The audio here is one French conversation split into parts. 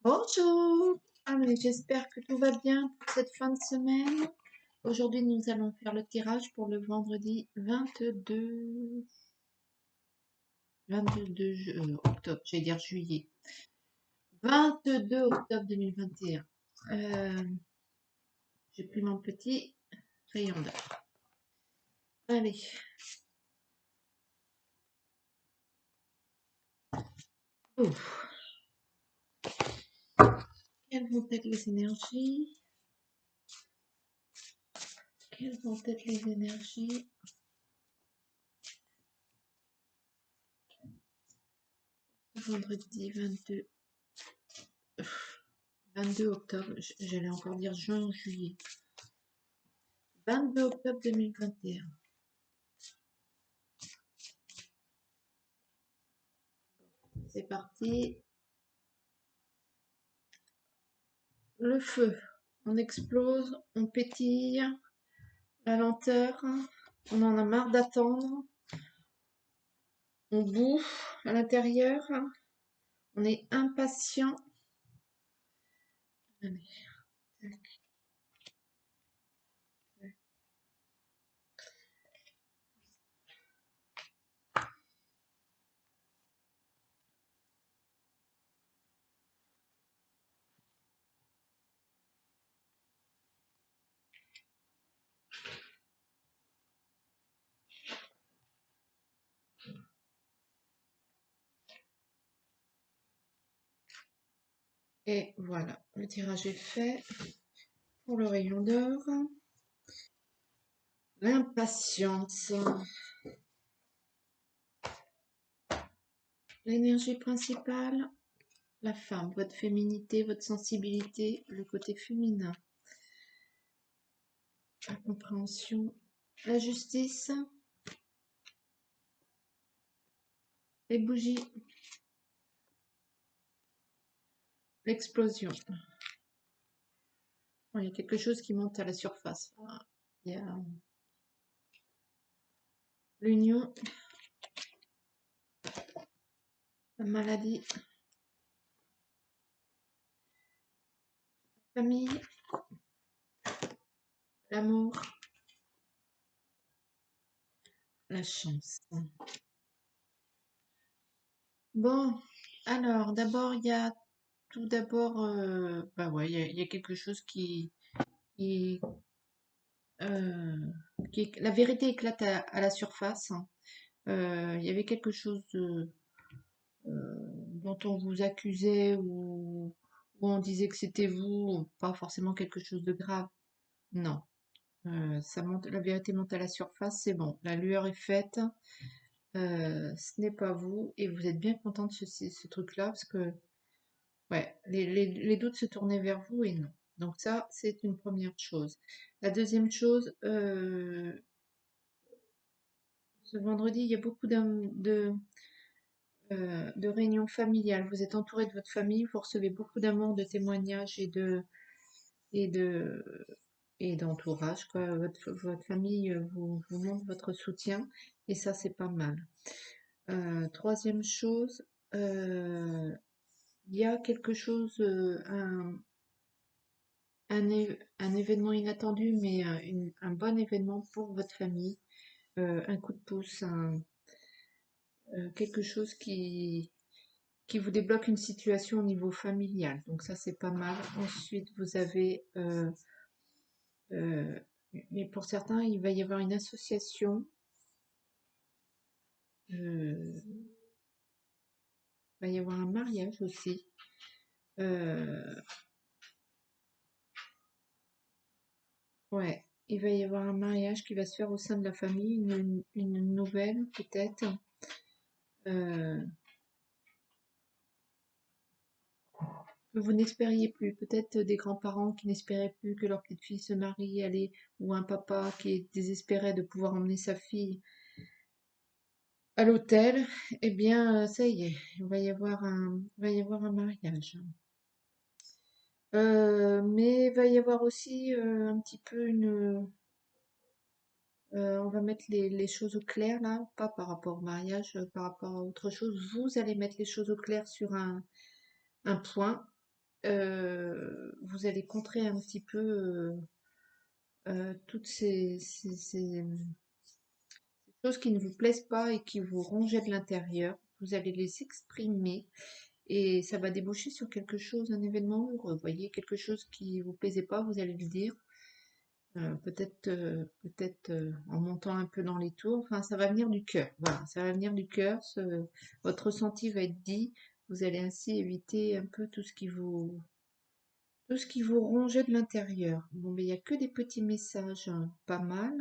Bonjour! Allez, j'espère que tout va bien pour cette fin de semaine. Aujourd'hui, nous allons faire le tirage pour le vendredi 22 octobre, j'allais dire juillet. 22 octobre 2021. J'ai pris mon petit crayon d'or. Allez. Ouf. Quelles vont être les énergies? Quelles vont être les énergies? Vendredi 22 octobre, j'allais encore dire juin ou juillet. 22 octobre 2021. C'est parti. Le feu. On explose, on pétille, la lenteur, on en a marre d'attendre, on bouffe à l'intérieur, on est impatient. Allez, tac, tac. Et voilà, le tirage est fait pour le rayon d'or. L'impatience. L'énergie principale, la femme, votre féminité, votre sensibilité, le côté féminin. La compréhension, la justice, les bougies, l'explosion. Il y a quelque chose qui monte à la surface. Il y a l'union, la maladie, la famille, l'amour, la chance. Bon, alors d'abord, il y a tout d'abord, il y a quelque chose qui, la vérité éclate à la surface. Il y avait quelque chose dont on vous accusait ou on disait que c'était vous, pas forcément quelque chose de grave. Non. Ça monte, la vérité monte à la surface, c'est bon. La lueur est faite. Ce n'est pas vous et vous êtes bien content de ce truc-là parce que ouais, les doutes se tournaient vers vous et non. Donc ça, c'est une première chose. La deuxième chose, ce vendredi, il y a beaucoup de réunions familiales. Vous êtes entouré de votre famille, vous recevez beaucoup d'amour, de témoignages et de et d'entourage, quoi. Votre famille vous montre votre soutien et ça, c'est pas mal. Troisième chose, il y a quelque chose, un événement inattendu, mais un bon événement pour votre famille, un coup de pouce, quelque chose qui vous débloque une situation au niveau familial. Donc ça, c'est pas mal. Ensuite, vous avez, mais pour certains, il va y avoir une association. Il va y avoir un mariage aussi. Ouais, il va y avoir un mariage qui va se faire au sein de la famille, une nouvelle peut-être. Que vous n'espériez plus. Peut-être des grands-parents qui n'espéraient plus que leur petite fille se marie, allait, ou un papa qui désespérait de pouvoir emmener sa fille à l'hôtel. Eh bien, ça y est, il va y avoir un mariage. Mais il va y avoir aussi un petit peu on va mettre les choses au clair là, pas par rapport au mariage, par rapport à autre chose. Vous allez mettre les choses au clair sur un point. vous allez contrer un petit peu toutes ces choses qui ne vous plaisent pas et qui vous rongeaient de l'intérieur. Vous allez les exprimer et ça va déboucher sur quelque chose, un événement heureux. Vous voyez, quelque chose qui vous plaisait pas, vous allez le dire. Peut-être en montant un peu dans les tours. Enfin, ça va venir du cœur. Voilà, ça va venir du cœur. Votre ressenti va être dit. Vous allez ainsi éviter un peu tout ce qui vous rongeait de l'intérieur. Bon, mais il n'y a que des petits messages, hein, pas mal.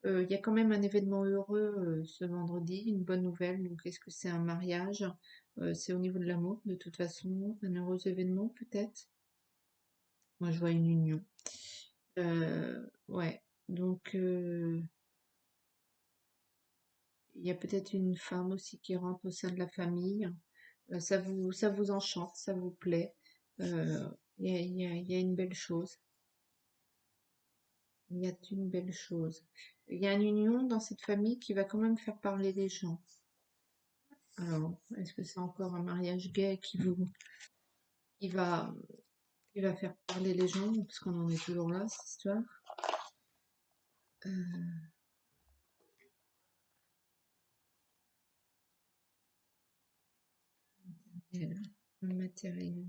Il y a quand même un événement heureux ce vendredi, une bonne nouvelle. Donc, est-ce que c'est un mariage? C'est au niveau de l'amour, de toute façon. Un heureux événement, peut-être. Moi, je vois une union. Ouais. Donc, il y a peut-être une femme aussi qui rentre au sein de la famille. Ça vous enchante, ça vous plaît. Euh, il y a une belle chose. Il y a une belle chose. Il y a une union dans cette famille qui va quand même faire parler les gens. Alors, est-ce que c'est encore un mariage gay qui va, qui va faire parler les gens? Parce qu'on en est toujours là, cette histoire. Euh, le matériel.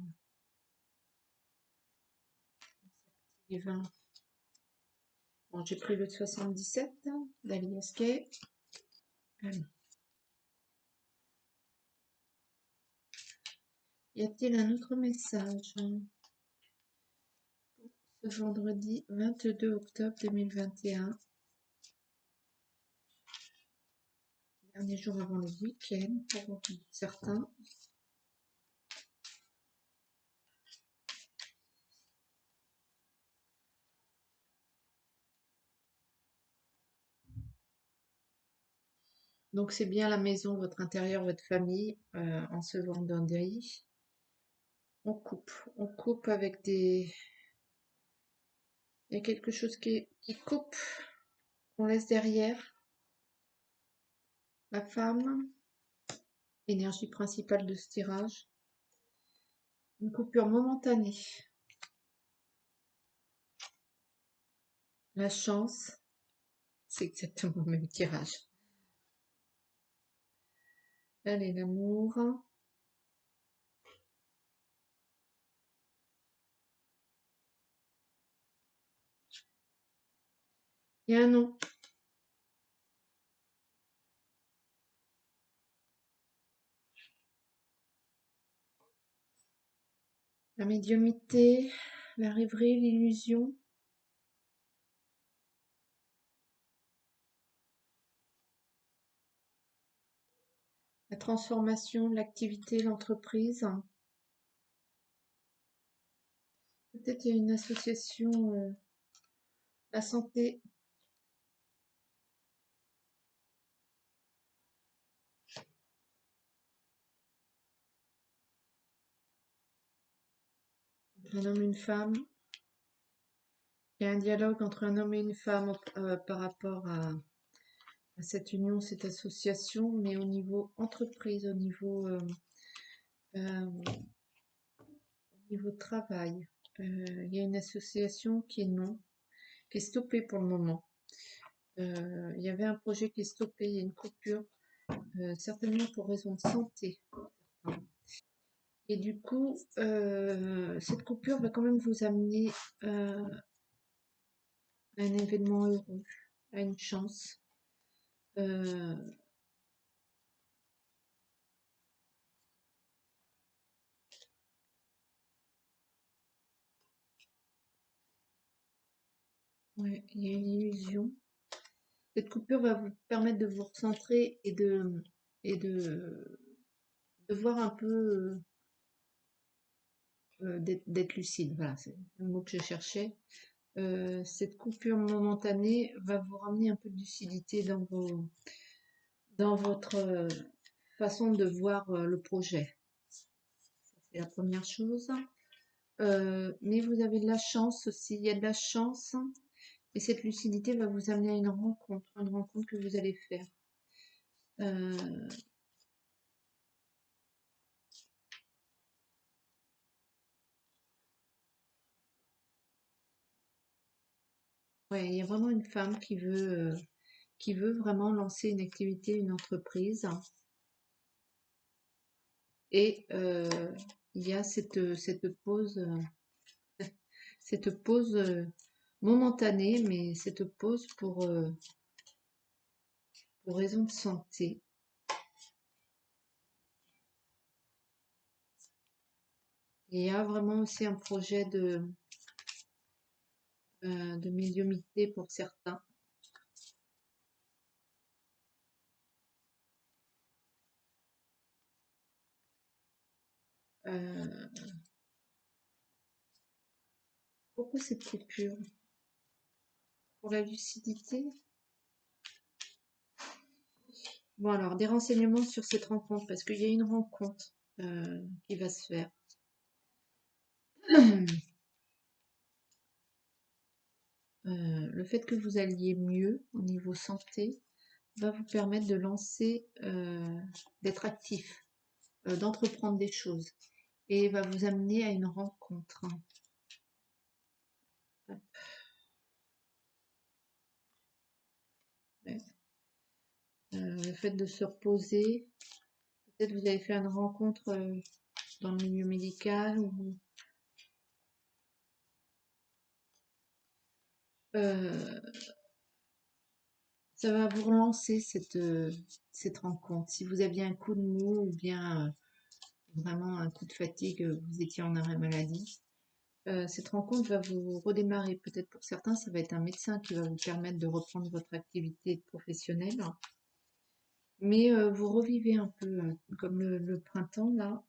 Divin. Bon, j'ai pris le 77 d'Alias Gay. Allez. Y a-t-il un autre message ce vendredi 22 octobre 2021, dernier jour avant le week-end pour certains. Donc c'est bien la maison, votre intérieur, votre famille en ce vendredi. On coupe avec des... Il y a quelque chose qui coupe, on laisse derrière la femme, énergie principale de ce tirage. Une coupure momentanée. La chance, c'est exactement le même tirage. Allez, l'amour. Il y a un nom. La médiumnité, la rêverie, l'illusion. La transformation, l'activité, l'entreprise. Peut-être il y a une association, la santé, entre un homme et une femme. Il y a un dialogue entre un homme et une femme par rapport à cette union, cette association, mais au niveau entreprise, au niveau travail. Il y a une association qui est non, qui est stoppée pour le moment. Il y avait un projet qui est stoppé, il y a une coupure, certainement pour raison de santé. Et du coup, cette coupure va quand même vous amener à un événement heureux, à une chance. Ouais, il y a une illusion. Cette coupure va vous permettre de vous recentrer et de voir un peu, d'être lucide. Voilà, c'est le mot que je cherchais. Cette coupure momentanée va vous ramener un peu de lucidité dans votre façon de voir le projet. C'est la première chose. Mais vous avez de la chance aussi. Il y a de la chance. Et cette lucidité va vous amener à une rencontre que vous allez faire. Euh, Ouais, il y a vraiment une femme qui veut vraiment lancer une activité, une entreprise. Et il y a cette pause momentanée, mais cette pause pour raison de santé. Et il y a vraiment aussi un projet de médiumnité pour certains. Euh, Pourquoi cette coupure? Pour la lucidité? Bon alors, des renseignements sur cette rencontre, parce qu'il y a une rencontre qui va se faire. Le fait que vous alliez mieux au niveau santé va vous permettre de lancer, d'être actif, d'entreprendre des choses et va vous amener à une rencontre. Ouais. Le fait de se reposer, peut-être vous avez fait une rencontre dans le milieu médical ou euh, ça va vous relancer cette rencontre. Si vous aviez un coup de mou ou bien vraiment un coup de fatigue, vous étiez en arrêt maladie, cette rencontre va vous redémarrer. Peut-être pour certains, ça va être un médecin qui va vous permettre de reprendre votre activité professionnelle. Mais vous revivez un peu comme le printemps là,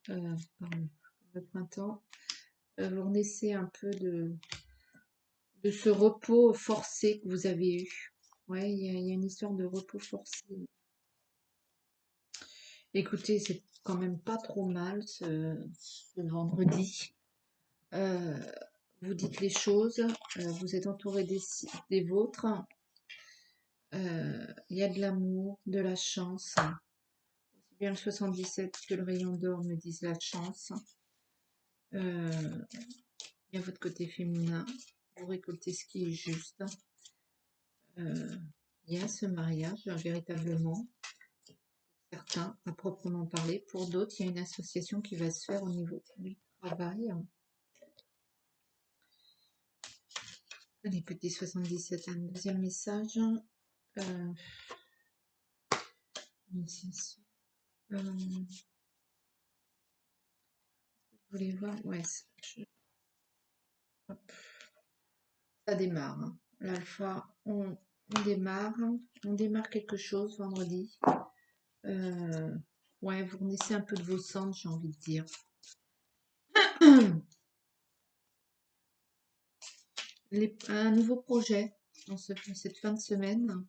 pardon, le printemps, vous renaissez un peu de ce repos forcé que vous avez eu. Ouais, il y a une histoire de repos forcé. Écoutez, c'est quand même pas trop mal ce vendredi. Euh, Vous dites les choses, vous êtes entouré des vôtres. Il y a de l'amour, de la chance. Aussi bien le 77 que le rayon d'or me disent la chance. Euh, il y a votre côté féminin. Vous récoltez ce qui est juste. Euh, il y a ce mariage, véritablement, certains, à proprement parler. Pour d'autres, il y a une association qui va se faire au niveau du travail. Allez, petit 77, un deuxième message. Euh, initiation. Je voulais voir, ouais, hop, ça démarre. Hein. L'alpha, on démarre quelque chose vendredi. Ouais, vous renaissez un peu de vos cendres, j'ai envie de dire. Un nouveau projet dans cette fin de semaine.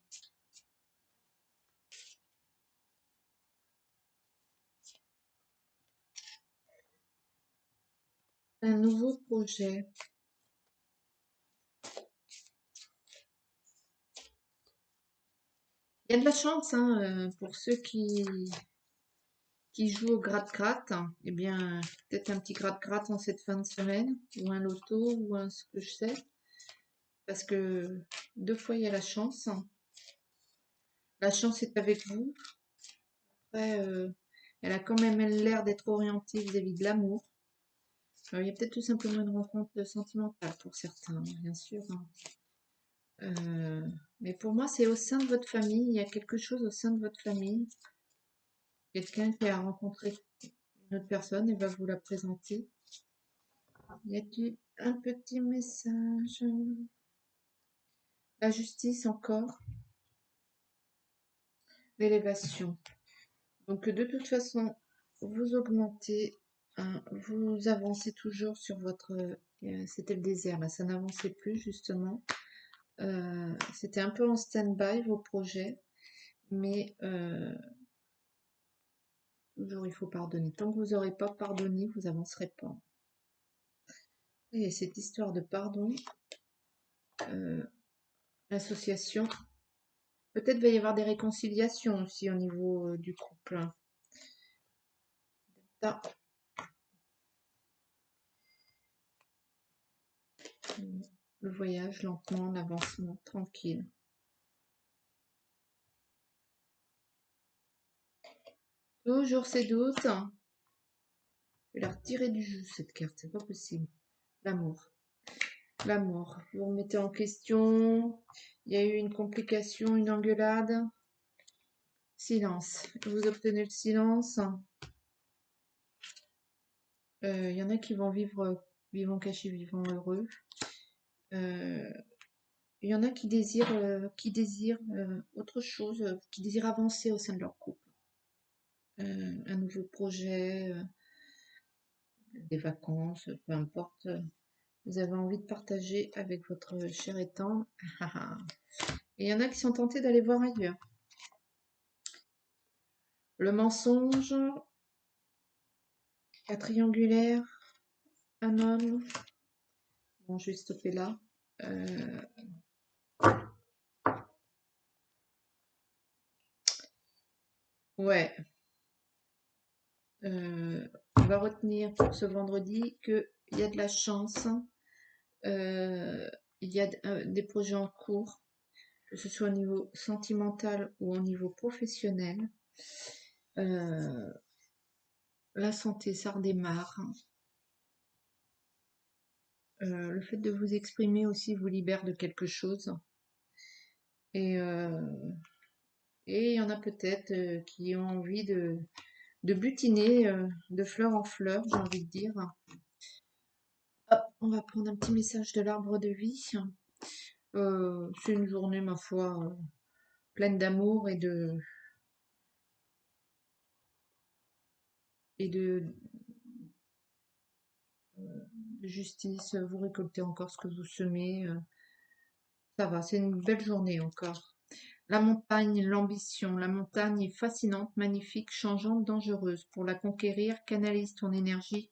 Un nouveau projet. Il y a de la chance hein, pour ceux qui jouent au gratte-gratte. Eh bien, peut-être un petit gratte-gratte en cette fin de semaine, ou un loto, ou un ce que je sais. Parce que deux fois, il y a la chance. La chance est avec vous. Après, elle a quand même l'air d'être orientée vis-à-vis de l'amour. Il y a peut-être tout simplement une rencontre sentimentale pour certains, bien sûr. Hein. Mais pour moi, c'est au sein de votre famille. Il y a quelque chose au sein de votre famille. Quelqu'un qui a rencontré une autre personne et va vous la présenter. Y a-t-il un petit message? La justice encore. L'élévation. Donc de toute façon, vous augmentez, hein, vous avancez toujours sur votre... c'était le désert, là, ça n'avançait plus justement. C'était un peu en stand-by vos projets, mais toujours il faut pardonner. Tant que vous n'aurez pas pardonné, vous n'avancerez pas. Et cette histoire de pardon, euh, l'association, peut-être va y avoir des réconciliations aussi au niveau du couple. Ça, le voyage lentement, l'avancement tranquille. Toujours ces doutes. Je vais la retirer du jeu, cette carte, c'est pas possible. L'amour. L'amour. Vous remettez en question. Il y a eu une complication, une engueulade. Silence. Vous obtenez le silence. Il y en a qui vont vivre vivant caché, vivant heureux. Il y en a qui désirent autre chose, qui désirent avancer au sein de leur couple. Un nouveau projet, des vacances, peu importe. Vous avez envie de partager avec votre cher étant. Et il y en a qui sont tentés d'aller voir ailleurs. Le mensonge, la triangulaire, un homme. Bon, je vais stopper là. Ouais. On va retenir pour ce vendredi qu'il y a de la chance. Il y a des projets en cours, que ce soit au niveau sentimental ou au niveau professionnel. La santé, ça redémarre. Le fait de vous exprimer aussi vous libère de quelque chose. Et il y en a peut-être qui ont envie de butiner de fleur en fleur, j'ai envie de dire. Hop, on va prendre un petit message de l'arbre de vie. C'est une journée, ma foi, pleine d'amour et de justice. Vous récoltez encore ce que vous semez. Ça va, c'est une belle journée encore. La montagne, l'ambition. La montagne est fascinante, magnifique, changeante, dangereuse. Pour la conquérir, canalise ton énergie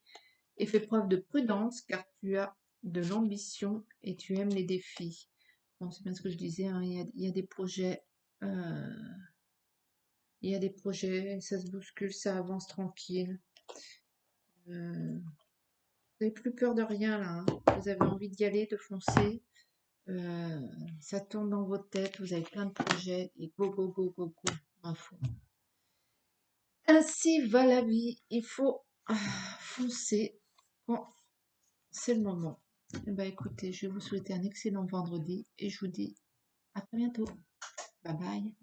et fais preuve de prudence car tu as de l'ambition et tu aimes les défis. Bon, c'est bien ce que je disais, hein, il y a des projets. Il y a des projets, ça se bouscule, ça avance tranquille. Vous n'avez plus peur de rien là, hein. Vous avez envie d'y aller, de foncer. Ça tourne dans votre tête, vous avez plein de projets et go, go, go, go, go, à fond. Ainsi va la vie, il faut foncer quand c'est le moment. Eh ben, écoutez, je vais vous souhaiter un excellent vendredi et je vous dis à très bientôt. Bye bye.